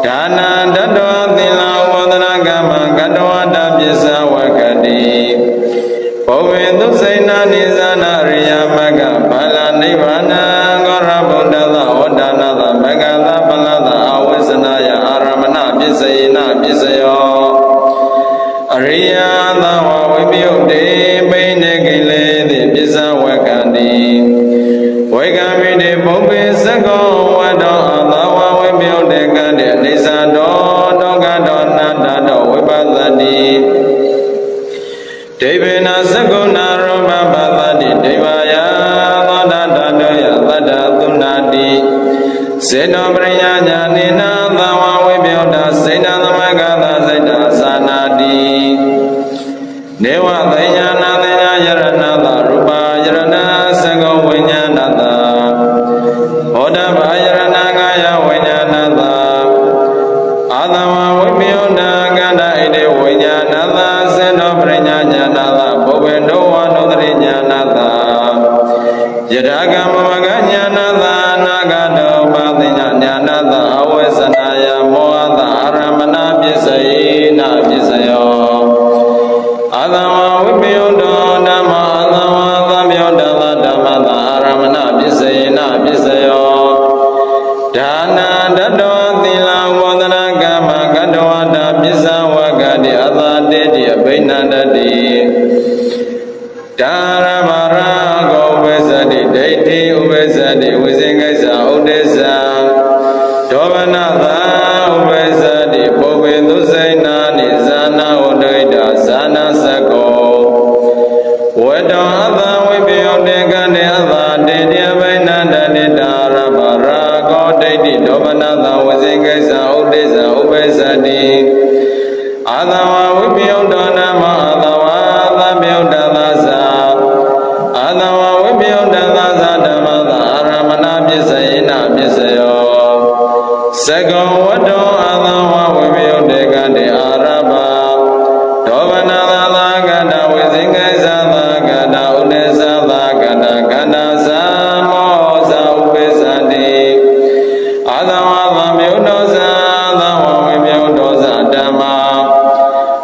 ဒါနံတတောသီလဝန္ဒနာကမ္မကတဝတပစ္စဝကတိဘောဝေသုစိဏနိဇာနာရိယမကဘာလနိဗ္ဗာနံဂောရဗုဒ္ဓသဝတ္တနာသမဂ္ဂသပလသအဝိဇ္ဇနာယအာရမဏပစ္စယေနပစ္စယောအရိယသဝဝိပယုတ်တေပိနေကိလေတိပစ္စဝကတိဝေကမိတေဘုံပိသကောဝတ္တောအသဝဝိပယုတ်တေကံတေအိသတောတောကတောနတ္တတောဝိပသတိဒေဝေနသကုဏရူပပသတိဒေဝယသောတတတောယသတ္တသုနာတိစေတောပရိညာညာနိနာသဝဝိပယုတ်တစေတသမဂ္ဂသစေတသာနာတိနေဝသိညာနာသိညာယရဏသရူပယရဏသကောဝိညာဏသဟောတဗာယရဏကာယဝိညာဏသအာသဝဝိပယုတ်တကန္တဣတိဝိညာဏသစေတောပရိညာညာဏသဘောဝေတောဝနုဒရိညာဏသယထာကမမကညာဏသနာဂတောပါသိညာညာဏသအဝိဇ္ဇနာယမောဟသအာရမဏပစ္စယေနပစ္စယောအာသဝဝိပယုတ်တောဓမ္မာအာသဝသမြုဒ္ဒောဓမ္မသာအာရမဏပစ္စယေနပစ္စယောဒါနံတတောသီလဝန္ဒနာကမ္မကတဝတပစ္စဝကတိအသာတေတိအဘိနန္တတိဒါရမရာဂောဝိဇ္ဇတိဒိဋ္ဌိဥပိစ္ဆတိဝိဇင်္ဂစ္ဆဥဒိစ္စဒောမနသာဥပိစ္ဆတိပုဗ္ဗေသုစိဏနိဇာနာဥဒိဋ္ဌဇာနာသကောဝေတောအသဝိပယုတ်တေကံတေအသာတေတိအဘိနန္တတိဒါရမရာဂောဒိဋ္ဌိဒောမနသာဝိဇင်္ဂစ္ဆဥဒိစ္စဥပိစ္ဆတိအာသဝဝိပယုတ်တောနမအာသဝသမြုဒ္ဒောသဇာအာသဝဝိပယုတ်တေသဇာဓမ္မသာအာရမဏပစ္စယေနပစ္စယောသကောဝတ္တောအာသဝဝိပယုတ်တေကံတေအာရပဒောဗနာသာသာကတဝိဇင်္ဂဇာသာကတဥဒေဇာသာကတကန္နာဇာမောဇဥပိစ္ဆတိအာသဝသမြုဒ္ဒောဇာသဝဝိပယုတ်တောဇာဓမ္မာ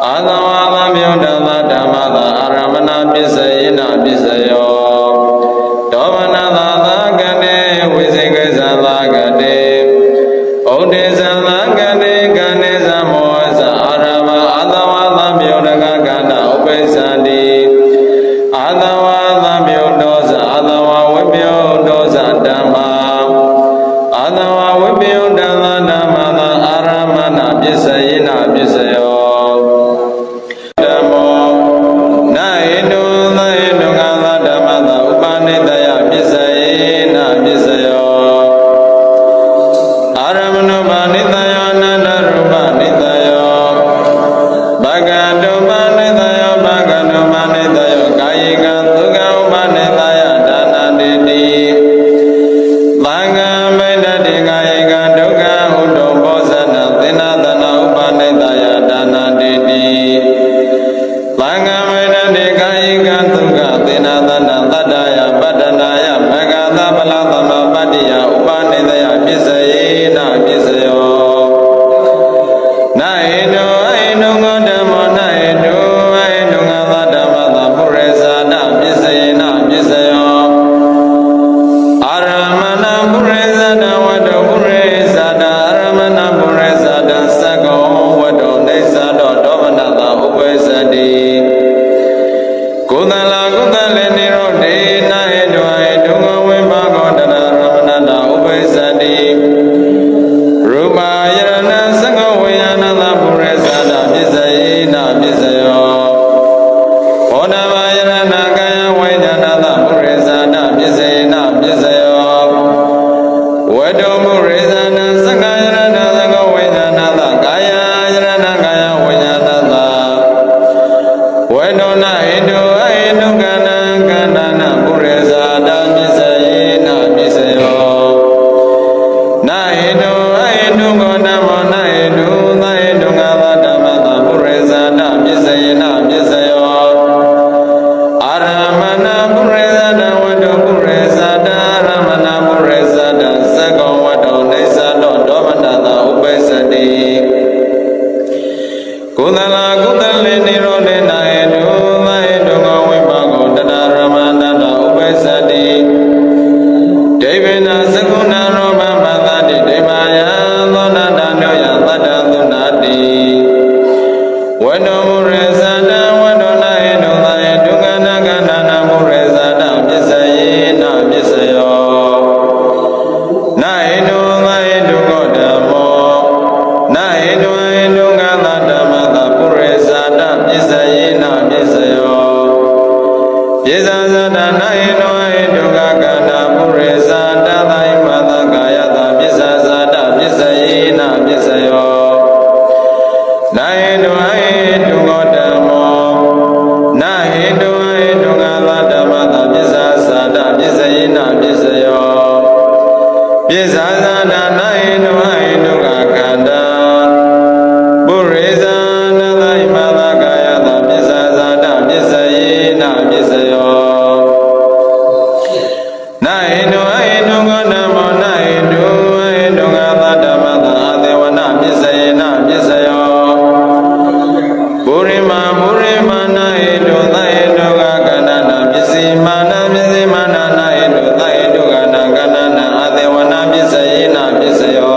အာသဝသမြုဒ္ဒောဓမ္မသာအာရမဏပစ္စယေနပစ္စယောဒောဗနာသာသာကတေဝိဇင်္ဂဇာသာကတေဩဒေဇာသာကတေကန္နေဇမောဇအာရမအာသဝသမြုဒ္ဒကကန္တဥပိစ္ဆတိ na eno eno ngodamo na eno eno ngada mata pureza na bisayena bisayo aramana pureza na wado pureza na aramana pureza na sago wado nesa do domana da upesadi kudala kudale nirode na eno eno ngwe bago dana ramana da upesadi rupa yarana sago wayana da pureza na bisayena bisayo ona yarana kaya wayana da pureza na bisayena bisayo wado pureza na saga yarana sago wayana da kaya yarana kaya wayana da wado na edo edo kana kana na pureza na bisayena bisayo na edo edo gona mo na edo ngada dhamma pureza na bisayena bisayo aramana pureza na wado pureza na aramana pureza na sago wado nesa do domana da upesadi kudala kudale nirode na edo ngwe bago dana ramana da upesadi devena saguna roba madadi devaya dona dano ya tada dunadi wado pureza na wado na edo gana gana na pureza na bisayena bisayo na edo godamo na edo gana dhamma pureza na bisayena bisayo Yezazada na edo gana pureza na daimada kaya da bisazada bisayena bisayo na edo godamo na edo gana dhamma bisazada bisayena bisayo bisazada na edo gana pureza na daimada kaya da bisazada bisayena bisayo na edo godamo na edo gana dhamma adevana bisayena bisayo Purima na edo gana na bisimana na edo gana na adevana bisayena bisayo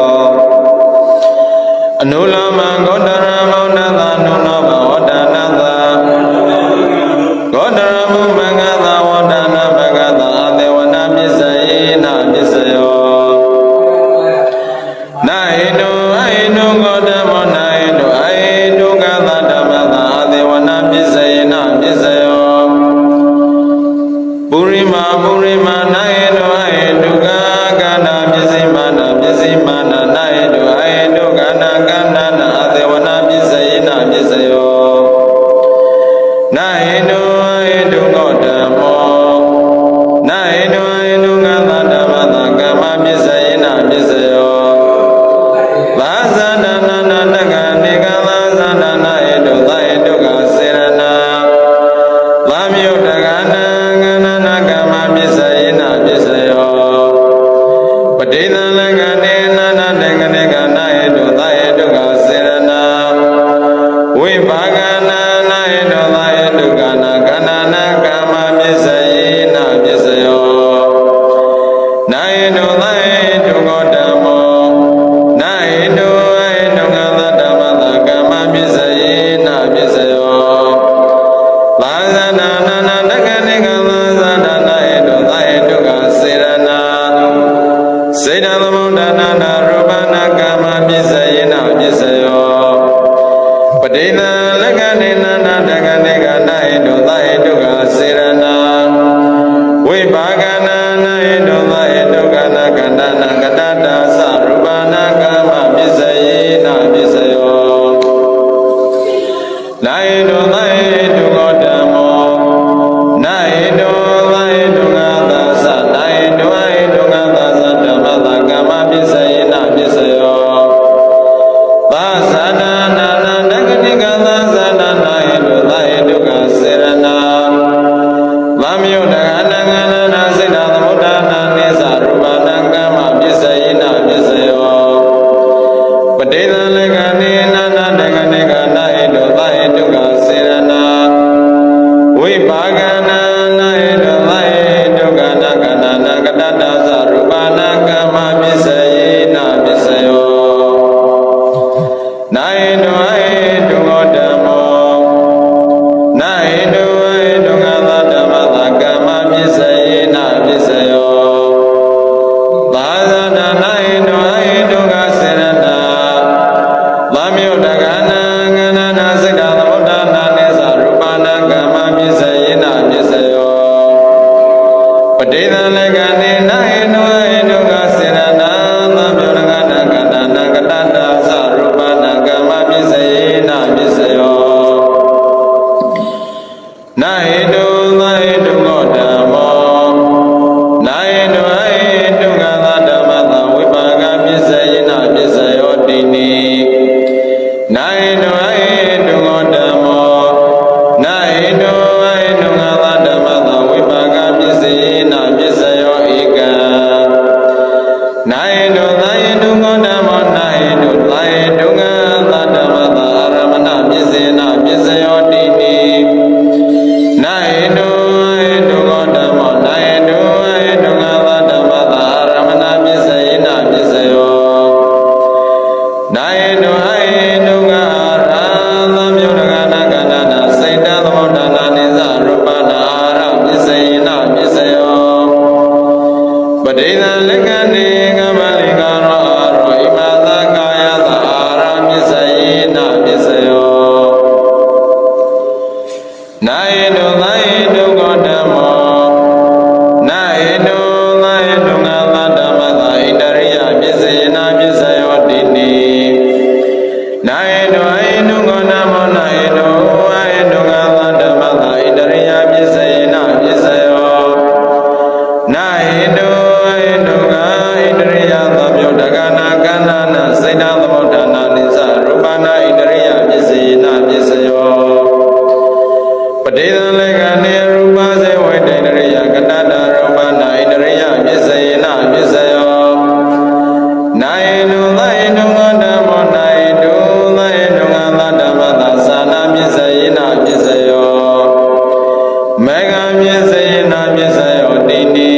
Anulama godara maunada nunaba wadanada godara mumagada wadana bagada adevana bisayena bisayo na edo godamo na edo gada dhamma adevana bisayena bisayo Purima na edo gana bisimana na edo gana na adevana bisayena bisayo na edo godamo na edo gada dhamma gama bisayena bisayo Vazana na daga niga vazana na edo gasirana Vamyo daga na gama bisayena bisayo Padina laga na daga niga na edo gasirana Vipagana na edo gana na gama bisayena bisayo Na edo godamo na edo gada dhamma gama bisayena bisayo Vazana na daga niga vazana na edo gasirana Seda lamodana na rubana gama bisayena bisayo Padina laga na daga niga na edo gasirana Vipagana na edo gana na gadada sarubana gama bisayena bisayo Na edo godamo na edo gada sa na edo gada sa dhamma gama bisayena bisayo Vazana na daga niga vazana na edo gasirana Vamyo daga na seda lamodana ne sarubana gama bisayena bisayo Padina laga na Nainu aidu godamo Nainu aidu ngaladamata Wipaga pisina pisayo ika Nainu laidu godamo Nainu laidu ngaladamata Aramana pisina pisayo dini Nainu aidu godamo Nainu aidu ngaladamata Aramana pisina pisayo Nainu aidu ngaradha myudagana ganana Saita dhamodana niza rupana aram pisayina pisayo Padina lekani gabalikaro aro Imata kayata aram pisayina pisayo Nainu laidu godamo Nainu laidu ngaladamata Indariya pisayina pisayo dini Nainu aidu godamo Nainu aidu ngaladamata Indariya pisayina pisayo Nainu aidu Indariya dhamyodagana ganana Saita dhamodana nisa rupana Indariya pisayina pisayo Padina lekani rupa sewaita Indariya ganana rupana Indariya pisayina pisayo Nainu laidu godamo Nainu laidu ngaladamata Sana pisayina pisayo Mega pisayina pisayo dini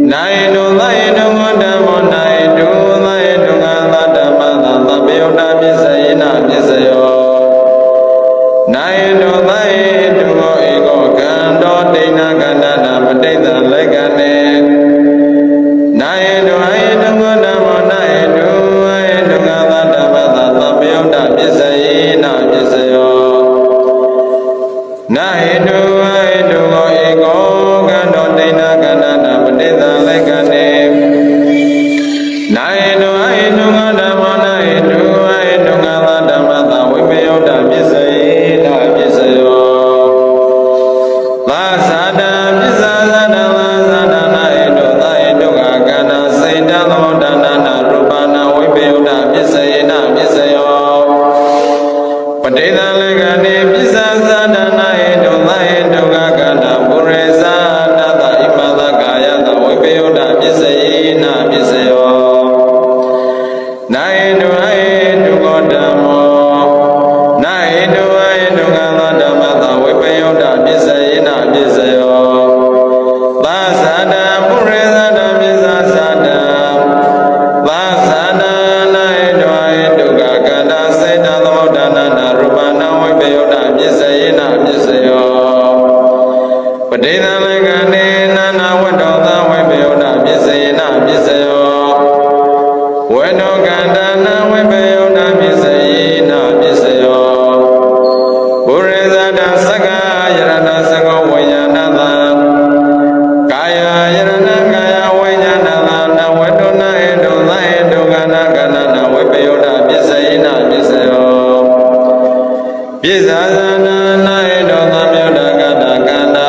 Nainu laidu godamo Nainu laidu ngaladamata Tapiyuta pisayina pisayo Nainu laidu ego kando Dina ganana padita lekani Nainu aidu godamo Nainu aidu ngaladamata Tapiyuta pisayina pisayo Nainu aidu ego kando Dina ganana padita lekani Nainu aidu godamo Nainu aidu ngaladamata Vipayuta pisayina pisayo Lasada pisasada lasada Nainu laidu gagana Saita dhamodana rupana Vipayuta pisayina pisayo Padita lekani pisasada Nainu laidu gagana Puresada imata kayata Vipayuta pisayina pisayo Nainu aidu godamo Nainu aidu ngaladamata Vipayuta pisayina pisayo Lasada puresada pisasada Lasada Nainu aidu gagana Saita dhamodana rupana Vipayuta pisayina pisayo Padita lekani nana wadota Vipayuta pisayina pisayo Wedo gandana Vipayuta pisayina pisayo Puresada saka yarana saka vayanada Kaya yarana kaya vayanada Na wedo naidu laidu gana ganana Vipayuta pisayina pisayo Pisasana naidu dhamyodagana gana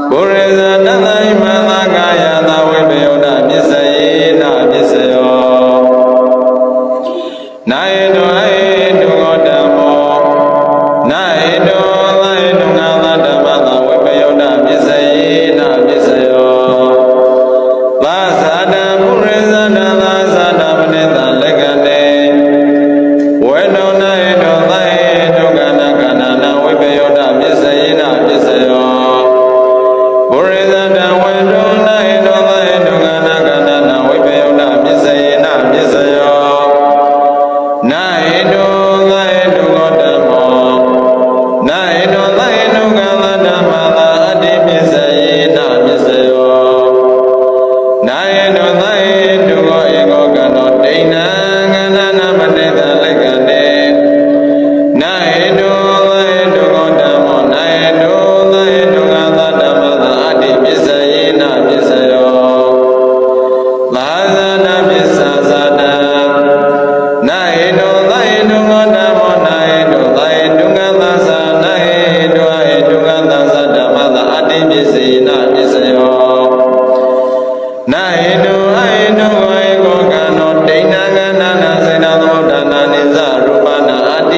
Puresada imata kayata Vipayuta pisayina pisayo Nainu aidu godamo Nainu laidu ngaladamata Vipayuta pisayina pisayo Lasada puresada lasada padita lekani Wedo naidu laidu gana ganana Vipayuta pisayina pisayo Puresada wedo naidu laidu gana ganana Vipayuta pisayina pisayo Nainu laidu godamo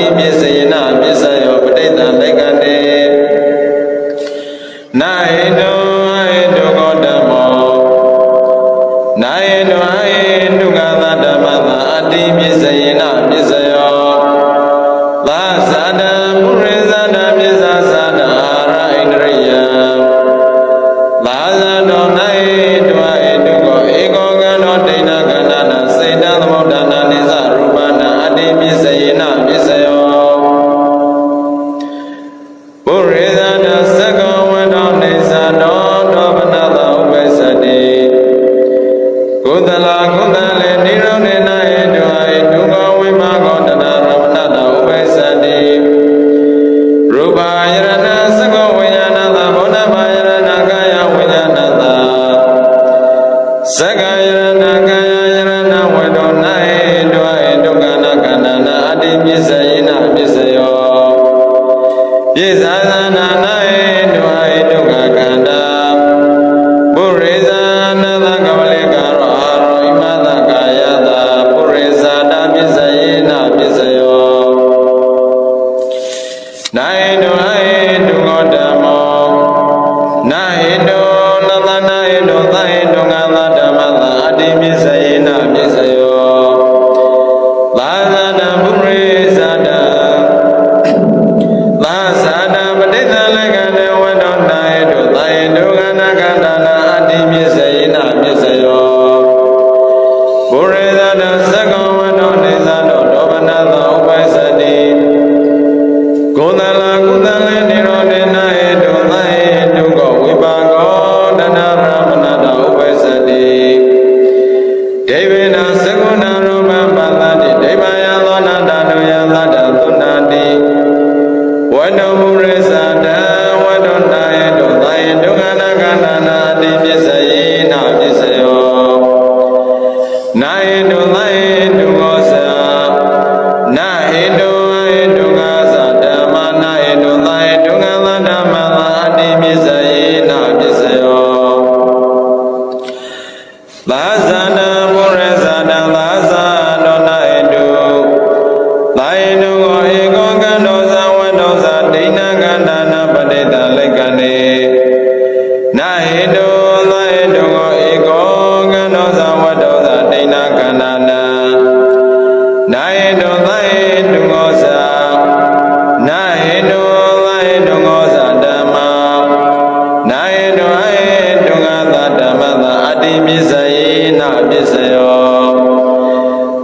တိပစ္စယေနပစ္စယောပဋိသလေကနေနာဟိတောဟိတုကောဓမ္မောနာဟိတောဟိတုကသဓမ္မသာအတိပစ္စယေနပစ္စယောသာသဒံပုရိသဒံပစ္စသဒံအာရဣန္ဒရိယသာသတောနာဟိတောဟိတုကောဧကောကံတောဒိဋ္ဌကန္တနာစေတံသမုဒ္ဒနာနိသရူပနာအတိပစ္စယေနပစ္စယောပုရိသဒံသက္ကဝန္တောနိသတောဒောပနတဥပ္ပစ္စတိကုသလကုသလေနိရောဓေနဟိတောဟိတုကောဝိမာကောတနာရမဏတဥပ္ပစ္စတိရူပယရဏသက္ကဝိညာဏသဘောဓဘာယရဏကာယဝိညာဏသသက္ကယရဏကာယယရဏဝေဒောနဟိတောဟိတုကနာကန္တနာအတိပစ္စယေနပစ္စယောပိဇာသနာနာဟိတောဟိတုကကန္တာပုရိသနာသကဝလေကာရောအာရောဣမသကာယတာပုရိသတာပစ္စယေနပစ္စယောနာဟိတောဟိတုကောဓမ္မောနာဟိတောနသနာဟိတောသဟိတုငါသဓမ္မသာအတိပစ္စယေနပစ္စယောသာသနာပုရိသတာသာသနာပဋိသလေကနေဝတ္တောနာဟိတောသဟိတုကနာကန္တနာအတိပစ္စယေနပစ္စယောပုရိသတာသက္ကဝန္တောနိသတောဒောပနသောဥပ္ပစ္စတိကုသလကုသလေနိရောဓေနဟိတောသဟိတုကောဝိပါကောတဏရမဏတဥပ္ပစ္စတိဒိဗေနသက္ကုဏရူပံပသတိဒိဗယသောနာတတုယသတ္တသုနာတိဝတ္တမုရိသတံဝတ္တနာဟိတောသဟိတုကနာကန္တနာအတိပစ္စယေနပစ္စယောနာဟိတောသဟိတုကောသနာဟိတောဟိတုကသဓမ္မနာဟိတောသဟိတုကသဓမ္မသာအတိပစ္စယေနပစ္စယောသာသနာပုရိသတံသာသတောနာဟိတုသာဟိတုကောဧကောကံတောသဝတ္တောသဒိဋ္ဌကန္တနာပဋိသလေကနေနာဟိတောသာဟိတုကောဧကောကံတောသဝတ္တောသဒိဋ္ဌကန္တနာနာဟိတောသာဟိတုကောသနာဟိတောသာဟိတုကောသဓမ္မနာဟိတောဟိတုကသဓမ္မသာအတိပစ္စယေနပစ္စယော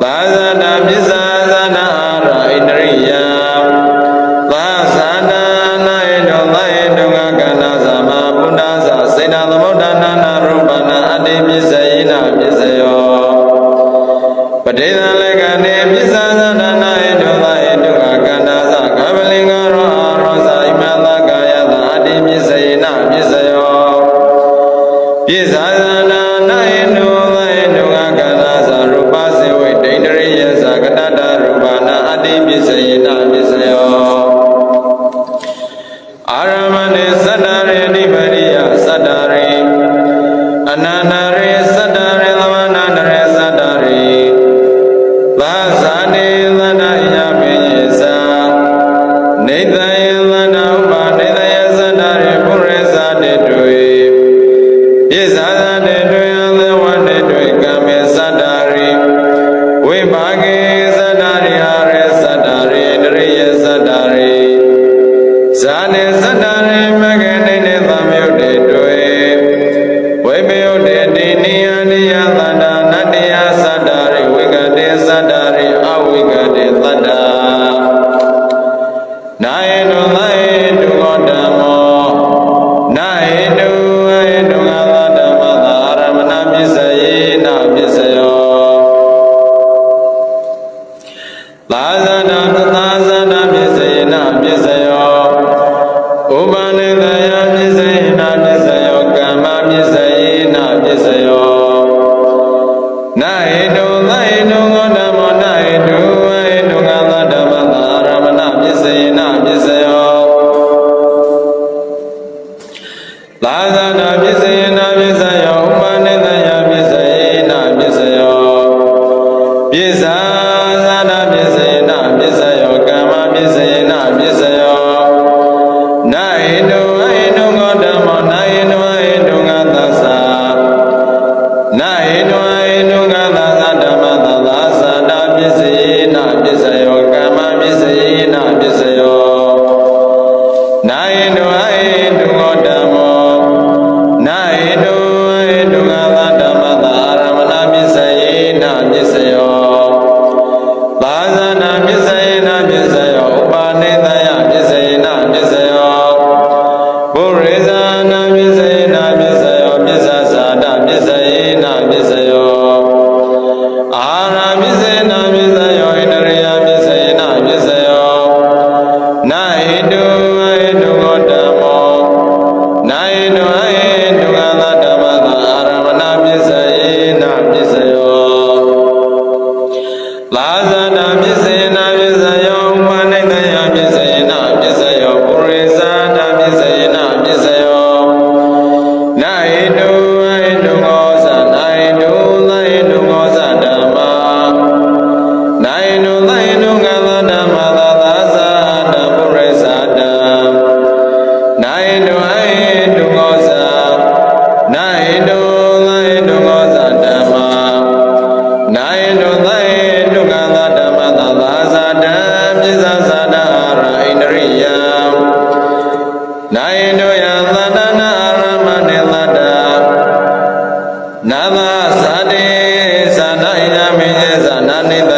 သာသနာပစ္စသနာအာရဣန္ဒရိယသာသနာနာဟိတောသာဟိတုကကန္နာသမဗုဒ္ဓသစေတသမုဒ္ဒနာနာရူပနာအတိပစ္စယေနပစ္စယောပဋိသလေကနေပစ္စသနာနာဟိတောသာဟိတုကကန္နာသကဗလိကာရောအာရောသဣမသကာယသအတိပစ္စယေနပစ္စယောပိဇာသနာနာဟိတောသာဟိတုကကန္နာသရူပစေဝိဒိန္ဒရိယသကတတရူပနာအတိပစ္စယေနပစ္စယောအာရမဏေသတ္တရေနိဗ္ဗရိယသတ္တရေအနန္တရေသတ္တရေသမဏန္တရေသတ္တရေသာဇာနေသတ္တယပိယေသနေတယေသတ္တဥပနေတယေသတ္တရေပုရိသတေတွေပိဇာသတေတွေအသဝတေတွေကမ္မေသတ္တရေဝိပါကေသတ္တရေအာရေသတ္တရေဣန္ဒရိယသတ္တရေဇာနေသတ္တရေမဂ္ဂနေနေသမယုတ်တေတွေဝိပယုတ်တေတိနိယနိယသတ္တနတ္တိယသတ္တရေဝိကတေသတ္တရေအဝိကတေသတ္တနာဟိတောသဟိတုကောဓမ္မောနာဟိတောဟိတုကသဓမ္မသာအာရမဏပစ္စယေနပစ္စယောသာသနာသာသနာပစ္စယေနပစ္စယောဥပနိသယပစ္စယေနပစ္စယောကမ္မပစ္စယေနပစ္စယောနာဟိတောသဟိတုကောဓမ္မောနာဟိတောဟိတုကသဓမ္မသာအာရမဏပစ္စယေနပစ္စယောသာသနာပစ္စယေနပစ္စယောဥပနိသယပစ္စယေနပစ္စယောပိဇာသနာပစ္စယေနပစ္စယောကမ္မပ na pisayo Naidu aidu godamo Naidu aidu gala dhamma aramana pisayi na pisayo Bazana pisayi na pisayo Upanidaya pisayi na pisayo Purizana pisayi na pisayo Pisasada pisayi na pisayo Ara pisayi na pisayo Indriya pisayi na pisayo Naidu aidu godamo Naidu aidu gala dhamma aramana pisayi na pisayo Lazana pisayi na pisayo Upanidaya pisayi na pisayo Purizana pisayi na pisayo Naidu aidu goza Naidu goza dhamma Naidu gala dhamma Lazana purizana Naidu aidu goza Naidu goza dhamma Naidu gala dhamma Lazana pisasada ara indriya Naidu yadana aramane lada Nala sade sanaya menye sananida